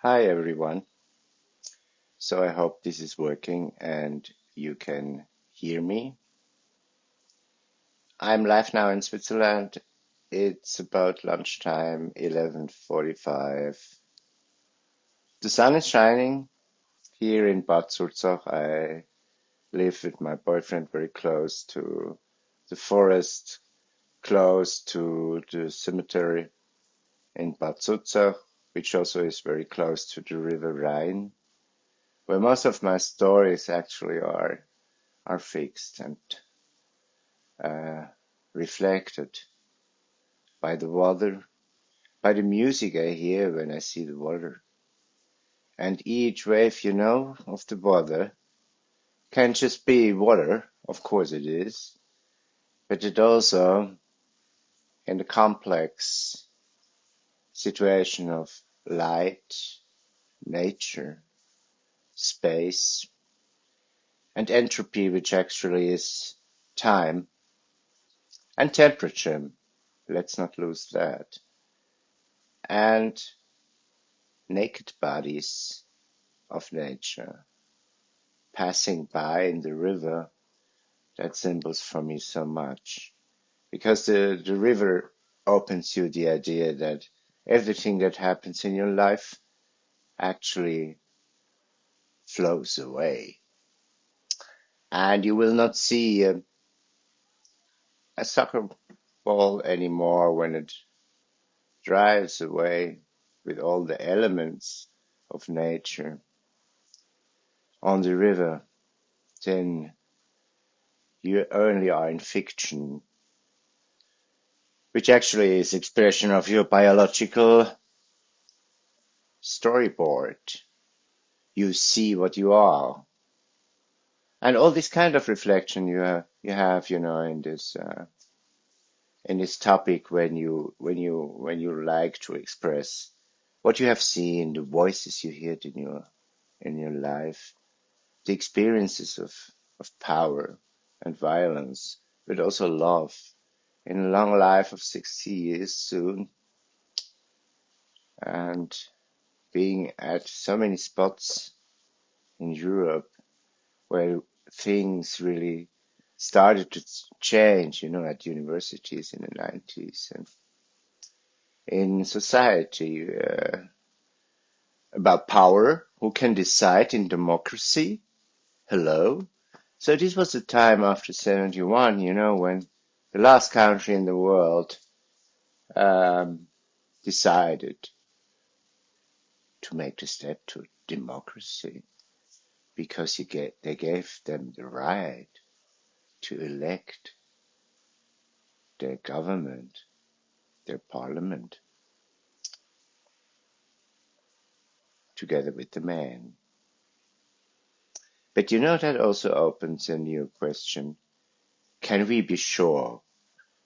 Hi everyone. So I hope this is working and you can hear me. I'm live now in Switzerland. It's about lunchtime, 11:45. The sun is shining here in Bad Zurzach. I live with my boyfriend very close to the forest, close to the cemetery in Bad Zurzach, which also is very close to the River Rhine, where most of my stories actually are fixed and uh, reflected by the water, by the music I hear when I see the water. And each wave, of the water can just be water, of course it is, but it also, in the complex situation of light, nature, space, and entropy, which actually is time, and temperature, let's not lose that, and naked bodies of nature passing by in the river, that symbols for me so much. Because the river opens you the idea that everything that happens in your life actually flows away. And you will not see a soccer ball anymore when it drives away with all the elements of nature on the river. Then you only are in fiction, which actually is expression of your biological storyboard. You see what you are, and all this kind of reflection you have, in this topic when you like to express what you have seen, the voices you heard in your life, the experiences of power and violence, but also love. In a long life of 60 years soon, and being at so many spots in Europe where things really started to change, at universities in the 90s and in society, about power, who can decide in democracy. Hello. So this was the time after 71, when the last country in the world um, decided to make the step to democracy, because they gave them the right to elect their government, their parliament, together with the man. But that also opens a new question. Can we be sure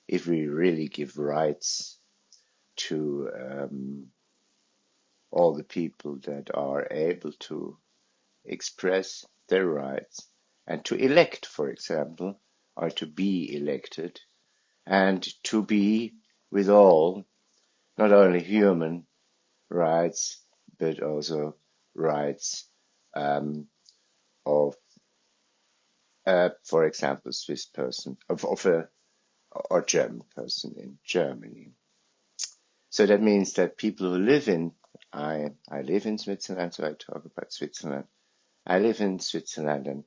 if we really give rights to all the people that are able to express their rights and to elect, for example, or to be elected, and to be with all, not only human rights, but also rights of, for example, Swiss person, of a or German person in Germany. So that means that people who live in, I live in Switzerland, so I talk about Switzerland. I live in Switzerland, and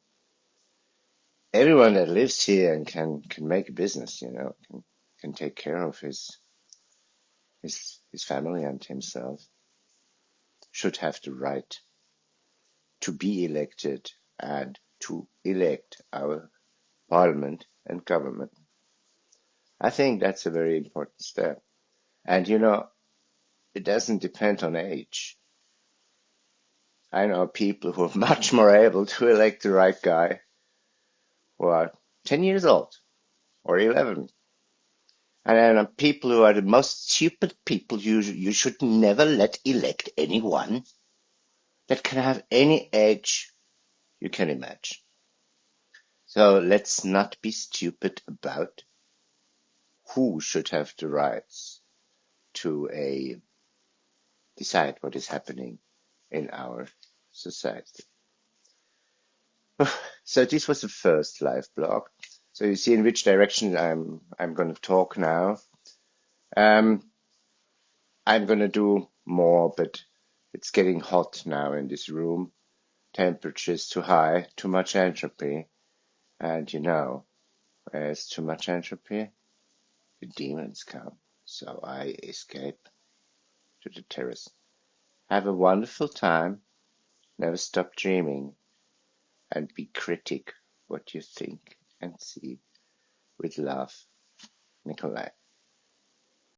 everyone that lives here and can make a business, can take care of his family and himself, should have the right to be elected and to elect our parliament and government. I think that's a very important step. And it doesn't depend on age. I know people who are much more able to elect the right guy who are 10 years old or 11. And then people who are the most stupid people you should never let elect anyone that can have any age you can imagine. So let's not be stupid about who should have the rights to decide what is happening in our society. So this was the first live blog. So you see in which direction I'm going to talk now. Um, I'm going to do more, but it's getting hot now in this room. Temperature is too high, too much entropy, and where there's too much entropy, the demons come. So I escape to the terrace. Have a wonderful time. Never stop dreaming, and be critic what you think and see. With love, Nikolai.